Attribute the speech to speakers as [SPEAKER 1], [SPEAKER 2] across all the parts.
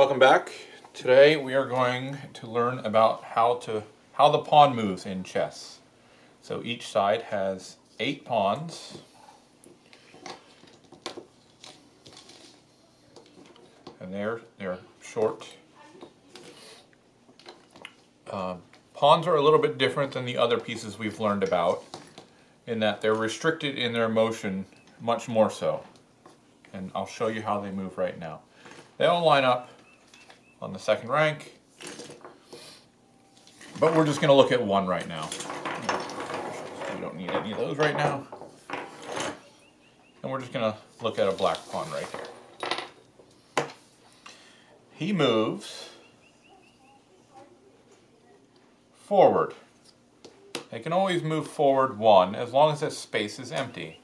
[SPEAKER 1] Welcome back. Today we are going to learn about how the pawn moves in chess. So each side has 8 pawns. And they're short. Pawns are a little bit different than the other pieces we've learned about in that they're restricted in their motion much more so. And I'll show you how they move right now. They all line up on the second rank, but we're just going to look at one right now. We don't need any of those right now. And we're just going to look at a black pawn right here. He moves forward. They can always move forward 1 as long as that space is empty,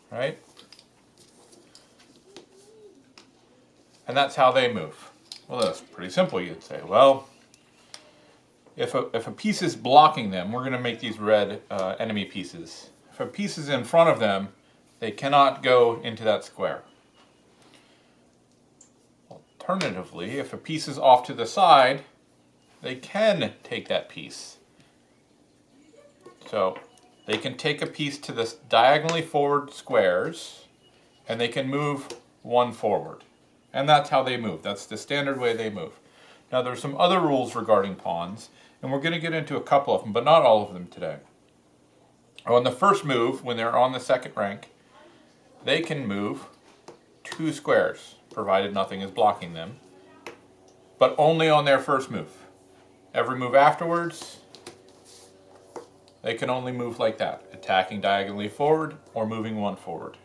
[SPEAKER 1] right? And that's how they move. Well, that's pretty simple, you'd say. Well, if a piece is blocking them, we're going to make these red enemy pieces. If a piece is in front of them, they cannot go into that square. Alternatively, if a piece is off to the side, they can take that piece. So they can take a piece to the diagonally forward squares, and they can move 1 forward. And that's how they move. That's the standard way they move. Now there's some other rules regarding pawns, and we're going to get into a couple of them, but not all of them today. On the first move, when they're on the second rank, they can move 2 squares, provided nothing is blocking them, but only on their first move. Every move afterwards, they can only move like that, attacking diagonally forward or moving 1 forward.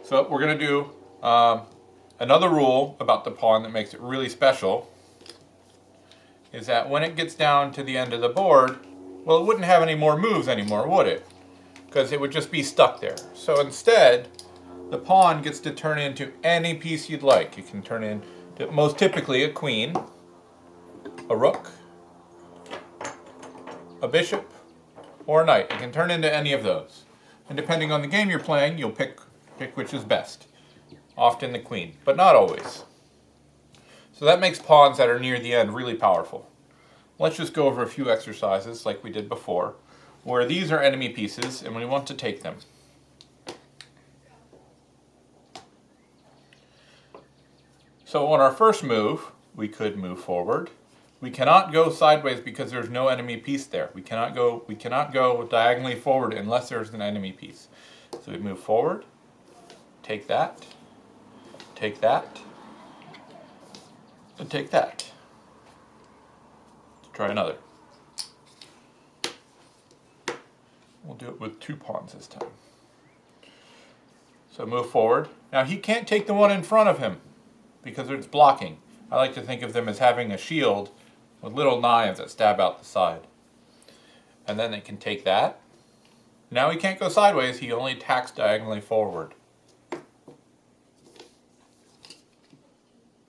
[SPEAKER 1] So we're going to do another rule about the pawn that makes it really special is that when it gets down to the end of the board, well, it wouldn't have any more moves anymore, would it? Because it would just be stuck there. So instead, the pawn gets to turn into any piece you'd like. You can turn into, most typically, a queen, a rook, a bishop, or a knight. It can turn into any of those. And depending on the game you're playing, you'll pick which is best. Often the queen, but not always. So that makes pawns that are near the end really powerful. Let's just go over a few exercises like we did before, where these are enemy pieces and we want to take them. So on our first move, we could move forward. We cannot go sideways because there's no enemy piece there. We cannot go diagonally forward unless there's an enemy piece. So we move forward. Take that, and take that. Let's try another. We'll do it with 2 pawns this time. So move forward. Now he can't take the one in front of him because it's blocking. I like to think of them as having a shield with little knives that stab out the side. And then they can take that. Now he can't go sideways, he only attacks diagonally forward.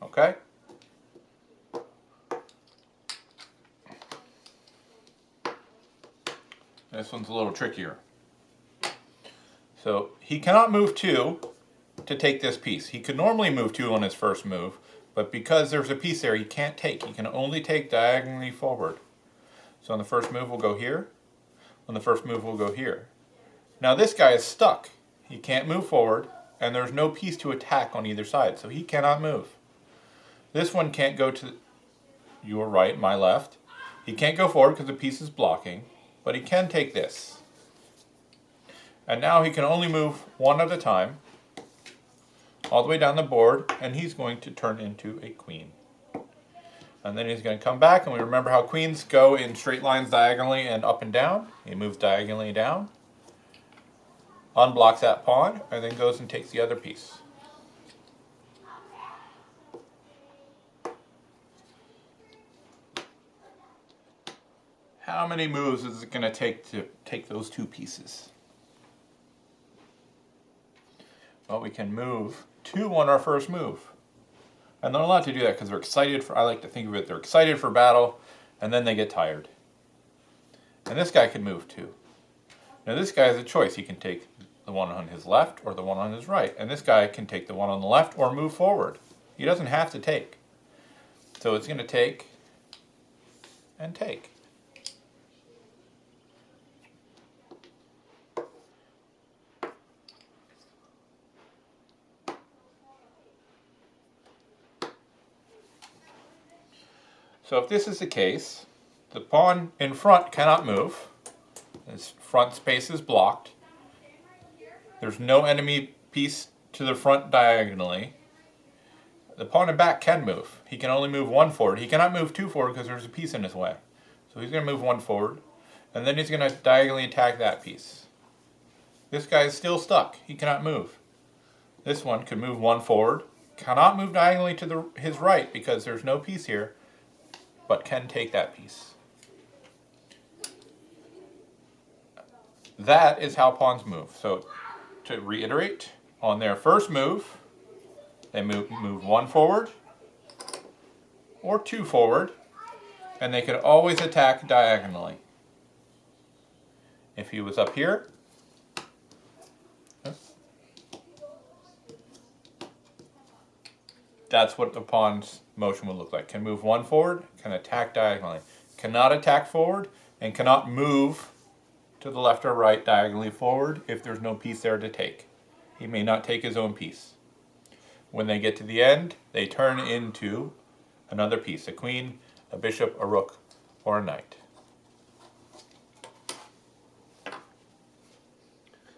[SPEAKER 1] Okay? This one's a little trickier. So he cannot move 2 to take this piece. He could normally move 2 on his first move, but because there's a piece there he can't take. He can only take diagonally forward. So on the first move we'll go here. On the first move we'll go here. Now this guy is stuck. He can't move forward, and there's no piece to attack on either side, so he cannot move. This one can't go to your right, my left. He can't go forward because the piece is blocking, but he can take this. And now he can only move 1 at a time, all the way down the board, and he's going to turn into a queen. And then he's going to come back, and we remember how queens go in straight lines diagonally and up and down. He moves diagonally down, unblocks that pawn, and then goes and takes the other piece. How many moves is it going to take those 2 pieces? Well, we can move 2 on our first move. And they're allowed to do that because they're excited for, I like to think of it, they're excited for battle, and then they get tired. And this guy can move too. Now this guy has a choice. He can take the one on his left or the one on his right. And this guy can take the one on the left or move forward. He doesn't have to take. So it's going to take and take. So if this is the case, the pawn in front cannot move. His front space is blocked. There's no enemy piece to the front diagonally. The pawn in back can move. He can only move one forward. He cannot move two forward because there's a piece in his way. So he's going to move one forward, and then he's going to diagonally attack that piece. This guy is still stuck. He cannot move. This one could move one forward, cannot move diagonally to his right because there's no piece here, but can take that piece. That is how pawns move. So to reiterate, on their first move, they move one forward or two forward, and they could always attack diagonally. If he was up here, that's what the pawn's motion would look like. Can move one forward, can attack diagonally. Cannot attack forward, and cannot move to the left or right diagonally forward if there's no piece there to take. He may not take his own piece. When they get to the end, they turn into another piece, a queen, a bishop, a rook, or a knight.